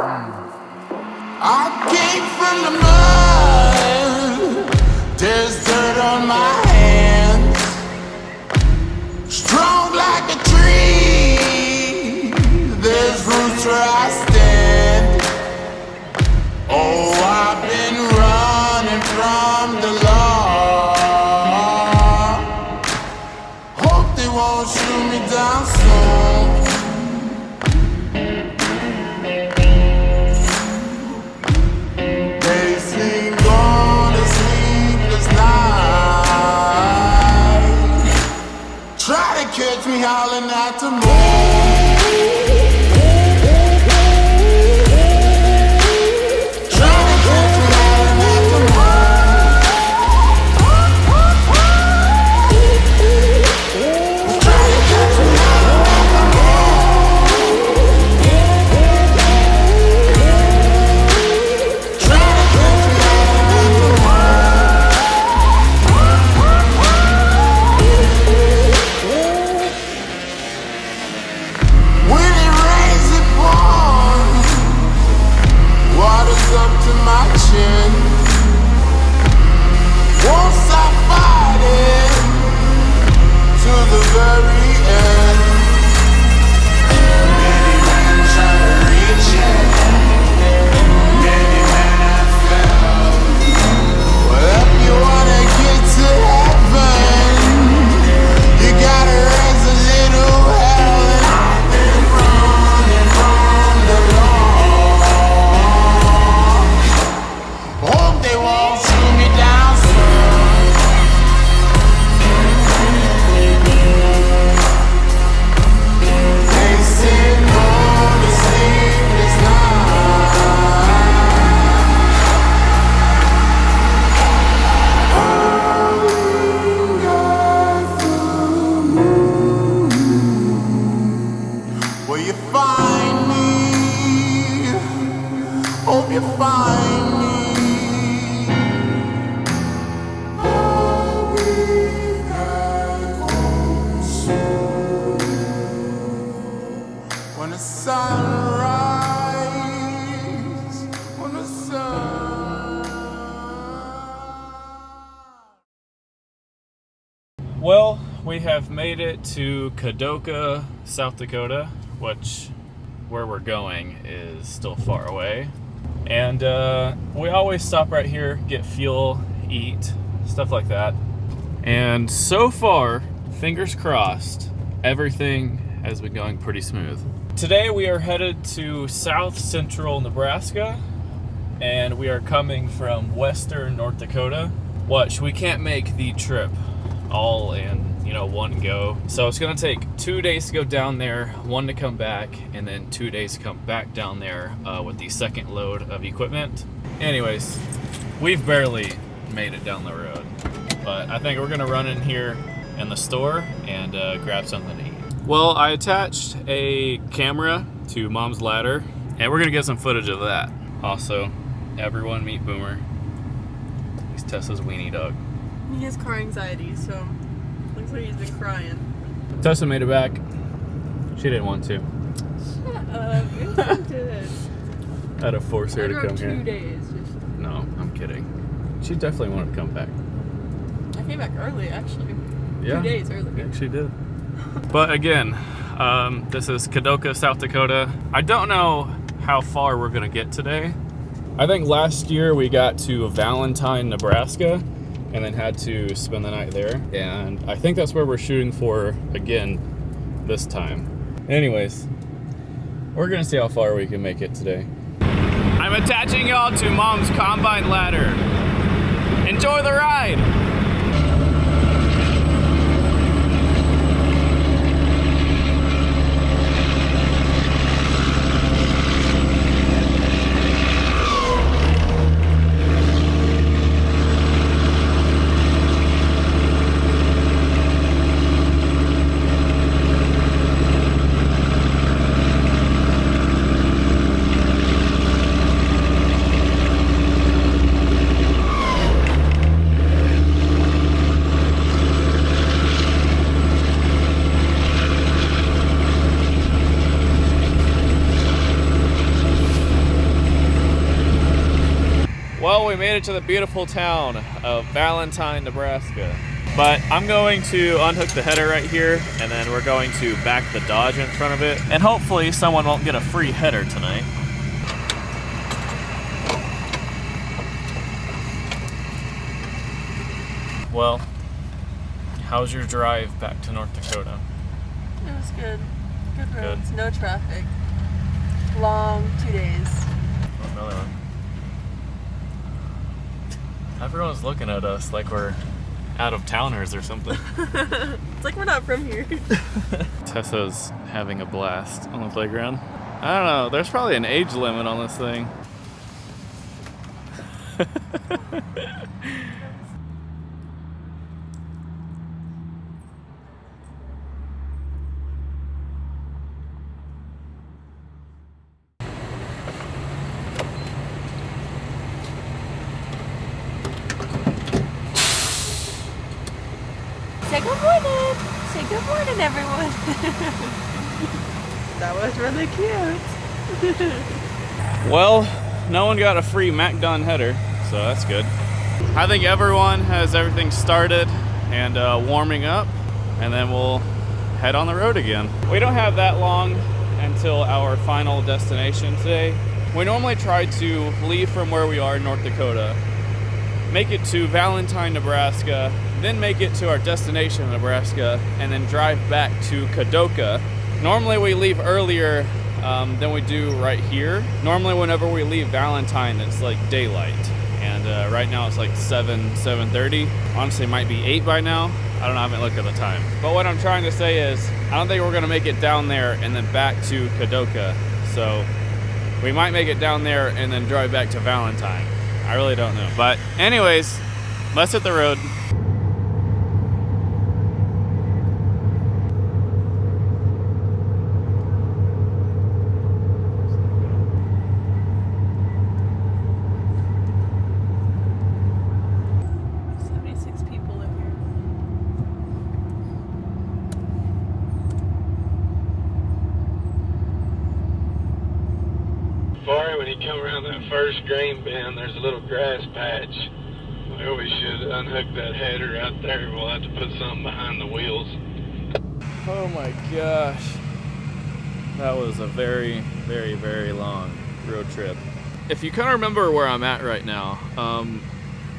I came from the mud. There's dirt on my hands. Strong like a tree. There's roots where I stand. Oh, I've been running from the law. Hope they won't shoot me down soon. They sleep on a sleepless night. Try to catch me howling at the moon. Well, we have made it to Kadoka, South Dakota, which where we're going is still far away. And we always stop right here, get fuel, eat, stuff like that. And so far, fingers crossed, everything has been going pretty smooth. Today we are headed to South Central Nebraska, and we are coming from Western North Dakota. Watch, we can't make the trip all in, one go. So it's gonna take 2 days to go down there, 1 to come back, and then 2 days to come back down there with the second load of equipment. Anyways, we've barely made it down the road, but I think we're gonna run in here in the store and grab something to eat. Well, I attached a camera to Mom's ladder, and we're gonna get some footage of that. Also, everyone meet Boomer. He's Tessa's weenie dog. He has car anxiety, so looks like he's been crying. Tessa made it back. She didn't want to. Shut up, you did. I had to force her to come here. 2 days. Just... No, I'm kidding. She definitely wanted to come back. I came back early, actually. Yeah. 2 days early. Yeah, she did. But again, this is Kadoka, South Dakota. I don't know how far we're gonna get today. I think last year we got to Valentine, Nebraska, and then had to spend the night there. And I think that's where we're shooting for again this time. Anyways, we're gonna see how far we can make it today. I'm attaching y'all to Mom's combine ladder. Enjoy the ride! Well, we made it to the beautiful town of Valentine, Nebraska. But I'm going to unhook the header right here, and then we're going to back the Dodge in front of it. And hopefully someone won't get a free header tonight. Well, how's your drive back to North Dakota? It was good. Good roads, no traffic. Long 2 days. Another one. Everyone's looking at us like we're out of towners or something. It's like we're not from here. Tessa's having a blast on the playground. I don't know, there's probably an age limit on this thing. Say good morning. Say good morning, everyone. That was really cute. Well, no one got a free Mac Don header, so that's good. I think everyone has everything started and warming up, and then we'll head on the road again. We don't have that long until our final destination today. We normally try to leave from where we are in North Dakota, make it to Valentine, Nebraska, then make it to our destination in Nebraska, and then drive back to Kadoka. Normally we leave earlier than we do right here. Normally whenever we leave Valentine, it's like daylight. And right now it's like 7:30. Honestly, it might be 8 by now. I don't know, I haven't looked at the time. But what I'm trying to say is, I don't think we're gonna make it down there and then back to Kadoka. So we might make it down there and then drive back to Valentine. I really don't know. But anyways, let's hit the road. When you come around that first grain bin, there's a little grass patch. We always should unhook that header right there. We'll have to put something behind the wheels. Oh my gosh. That was a very, very, very long road trip. If you kind of remember where I'm at right now,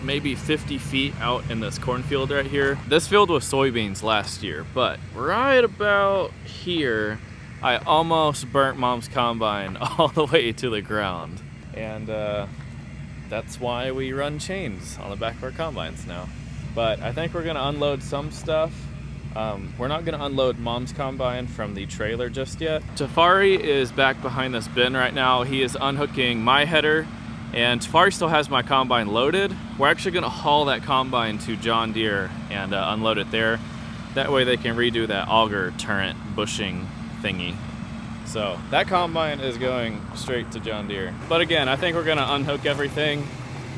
maybe 50 feet out in this cornfield right here. This field was soybeans last year, but right about here, I almost burnt Mom's combine all the way to the ground. And that's why we run chains on the back of our combines now. But I think we're gonna unload some stuff. We're not gonna unload Mom's combine from the trailer just yet. Tafari is back behind this bin right now. He is unhooking my header, and Tafari still has my combine loaded. We're actually gonna haul that combine to John Deere and unload it there. That way they can redo that auger turret bushing thingy. So that combine is going straight to John Deere. But again, I think we're gonna unhook everything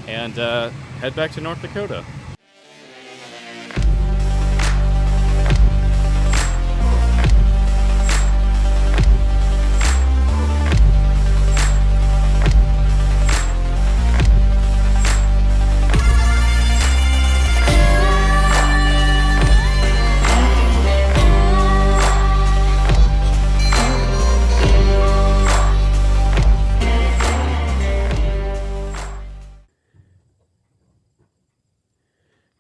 and head back to North Dakota.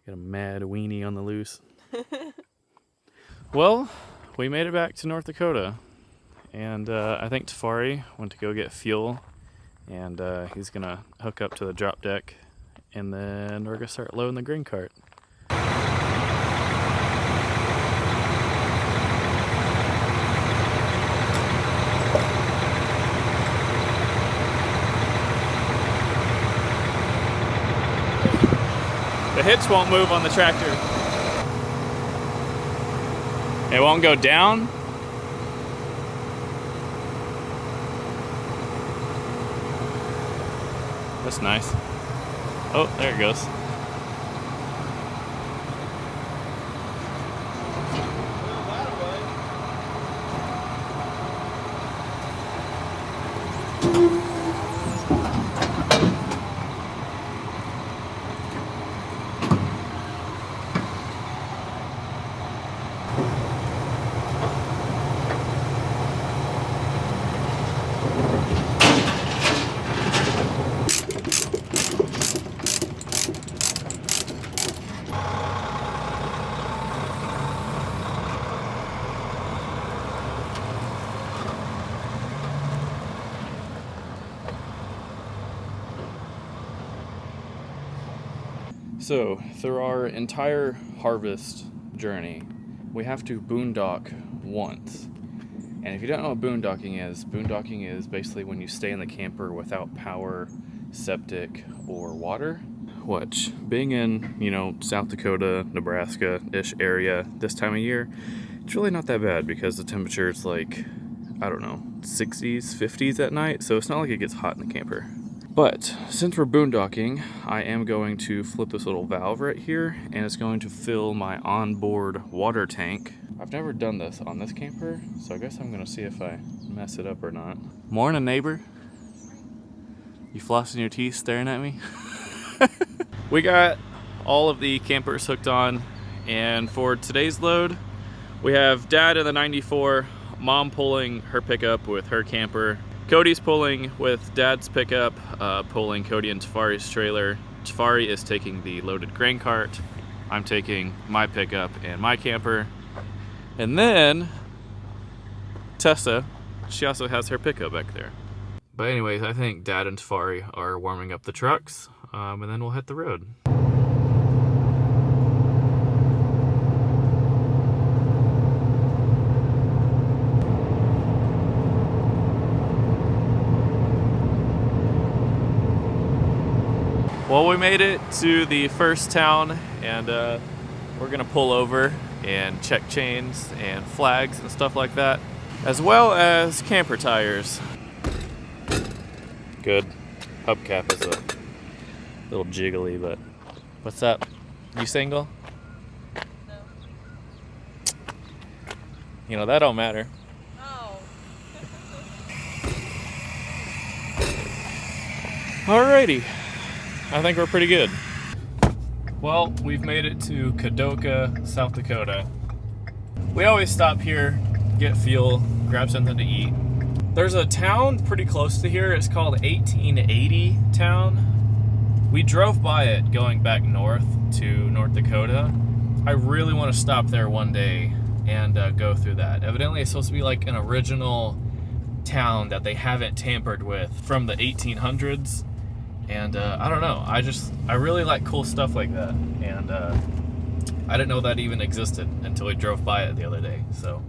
Got a mad weenie on the loose. Well, we made it back to North Dakota, and I think Tafari went to go get fuel, and he's gonna hook up to the drop deck, and then we're gonna start loading the grain cart. The hitch won't move on the tractor. It won't go down. That's nice. Oh, there it goes. So, through our entire harvest journey, we have to boondock once. And if you don't know what boondocking is basically when you stay in the camper without power, septic, or water. Which, being in, South Dakota, Nebraska-ish area this time of year, it's really not that bad because the temperature is like, I don't know, 60s, 50s at night, so it's not like it gets hot in the camper. But since we're boondocking, I am going to flip this little valve right here, and it's going to fill my onboard water tank. I've never done this on this camper, so I guess I'm gonna see if I mess it up or not. Morning, neighbor. You flossing your teeth staring at me? We got all of the campers hooked on, and for today's load, we have Dad in the 94, Mom pulling her pickup with her camper, Cody's pulling with Dad's pickup, pulling Cody and Tafari's trailer. Tafari is taking the loaded grain cart. I'm taking my pickup and my camper. And then Tessa, she also has her pickup back there. But anyways, I think Dad and Tafari are warming up the trucks, and then we'll hit the road. Well, we made it to the first town, and we're gonna pull over and check chains and flags and stuff like that, as well as camper tires. Good. Hubcap is a little jiggly, but what's up? You single? No. That don't matter. Oh. Alrighty. I think we're pretty good. Well, we've made it to Kadoka, South Dakota. We always stop here, get fuel, grab something to eat. There's a town pretty close to here. It's called 1880 Town. We drove by it going back north to North Dakota. I really want to stop there one day and go through that. Evidently, it's supposed to be like an original town that they haven't tampered with from the 1800s. And I don't know, I really like cool stuff like that. And I didn't know that even existed until we drove by it the other day, so.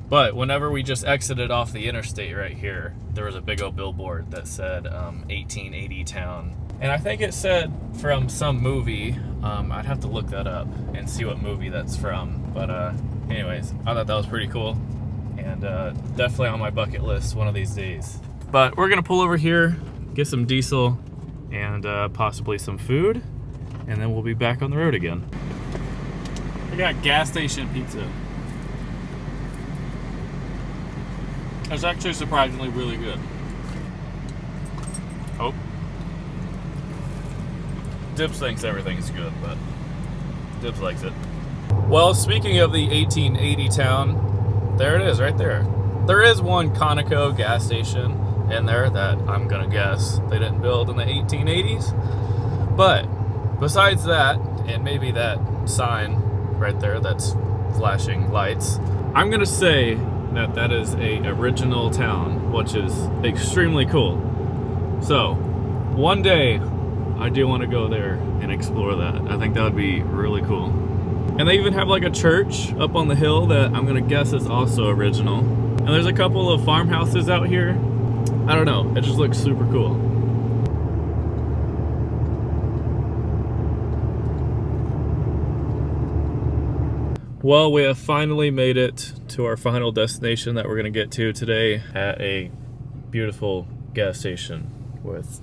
But whenever we just exited off the interstate right here, there was a big old billboard that said 1880 Town. And I think it said from some movie. I'd have to look that up and see what movie that's from. But anyways, I thought that was pretty cool. And definitely on my bucket list one of these days. But we're gonna pull over here, get some diesel, and possibly some food. And then we'll be back on the road again. We got gas station pizza. It's actually surprisingly really good. Oh. Dibs thinks everything's good, but Dibs likes it. Well, speaking of the 1880 town, there it is right there. There is one Conoco gas station in there that I'm gonna guess they didn't build in the 1880s. But besides that, and maybe that sign right there that's flashing lights, I'm gonna say that is a original town, which is extremely cool. So one day I do want to go there and explore that. I think that would be really cool. And they even have like a church up on the hill that I'm gonna guess is also original. And there's a couple of farmhouses out here. I don't know, it just looks super cool. Well, we have finally made it to our final destination that we're gonna get to today at a beautiful gas station with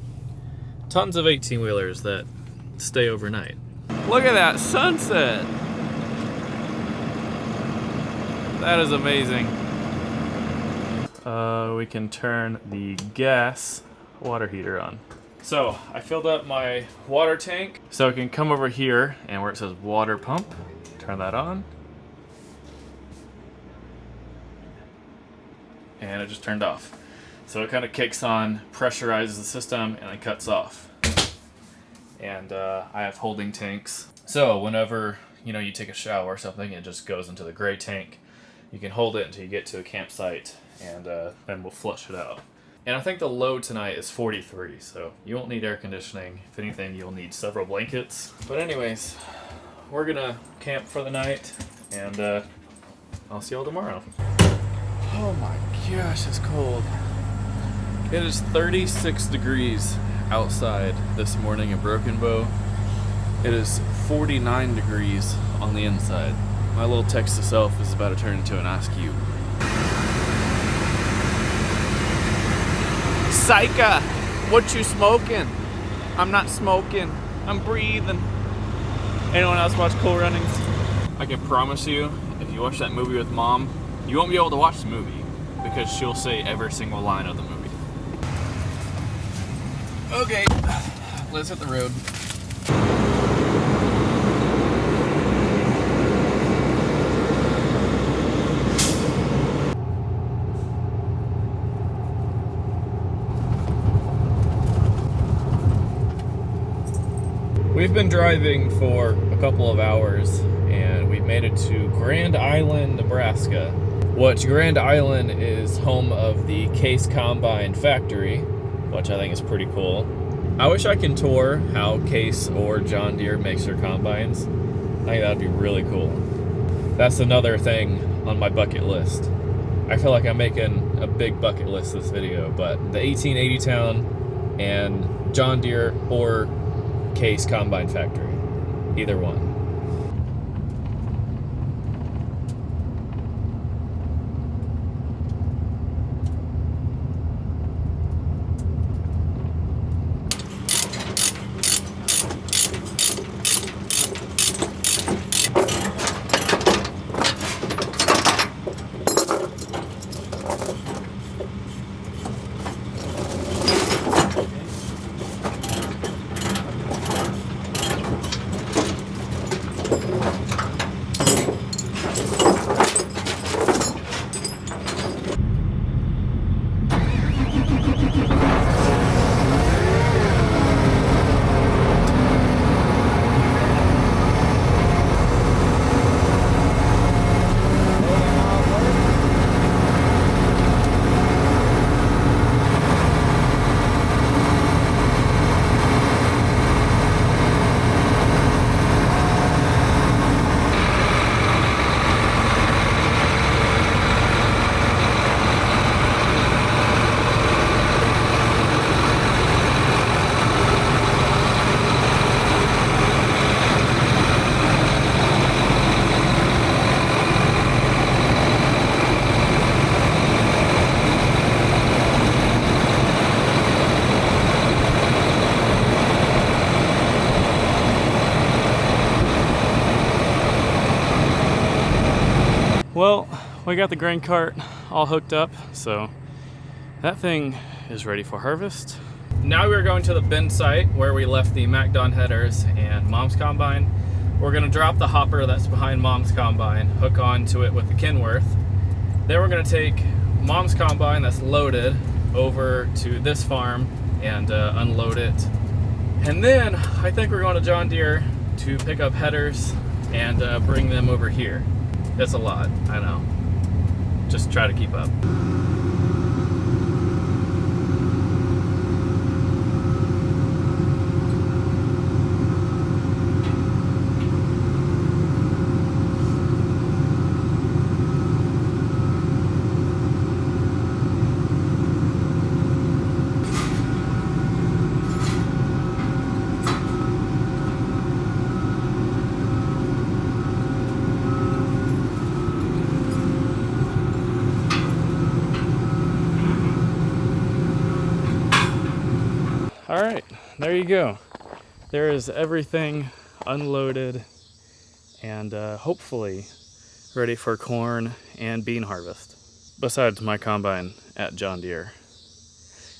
tons of 18-wheelers that stay overnight. Look at that sunset! That is amazing. We can turn the gas water heater on. So I filled up my water tank, so I can come over here and where it says water pump, turn that on. And it just turned off. So it kind of kicks on, pressurizes the system, and then cuts off. And I have holding tanks. So whenever you take a shower or something, it just goes into the gray tank. You can hold it until you get to a campsite, and then we'll flush it out. And I think the low tonight is 43, so you won't need air conditioning. If anything, you'll need several blankets. But anyways, we're gonna camp for the night, and I'll see y'all tomorrow. Oh my gosh, it's cold. It is 36 degrees outside this morning in Broken Bow. It is 49 degrees on the inside. My little text to self is about to turn into an ask you. Psycha, what you smoking? I'm not smoking, I'm breathing. Anyone else watch Cool Runnings? I can promise you, if you watch that movie with Mom, you won't be able to watch the movie because she'll say every single line of the movie. Okay, let's hit the road. We've been driving for a couple of hours and we've made it to Grand Island, Nebraska, which Grand Island is home of the Case Combine factory, which I think is pretty cool. I wish I could tour how Case or John Deere makes their combines. I think that'd be really cool. That's another thing on my bucket list. I feel like I'm making a big bucket list this video, but the 1880 town and John Deere or Case Combine factory, either one. Well, we got the grain cart all hooked up, so that thing is ready for harvest. Now we're going to the bin site where we left the MacDon headers and Mom's combine. We're gonna drop the hopper that's behind Mom's combine, hook onto it with the Kenworth. Then we're gonna take Mom's combine that's loaded over to this farm and unload it. And then I think we're going to John Deere to pick up headers and bring them over here. That's a lot, I know. Just try to keep up. All right, there you go. There is everything unloaded and hopefully ready for corn and bean harvest. Besides my combine at John Deere.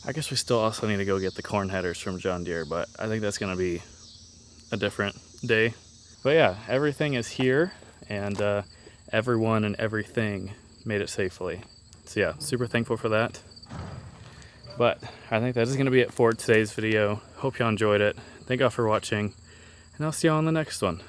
I guess we still also need to go get the corn headers from John Deere, but I think that's gonna be a different day. But yeah, everything is here and everyone and everything made it safely. So yeah, super thankful for that. But I think that is going to be it for today's video. Hope y'all enjoyed it. Thank y'all for watching, and I'll see y'all on the next one.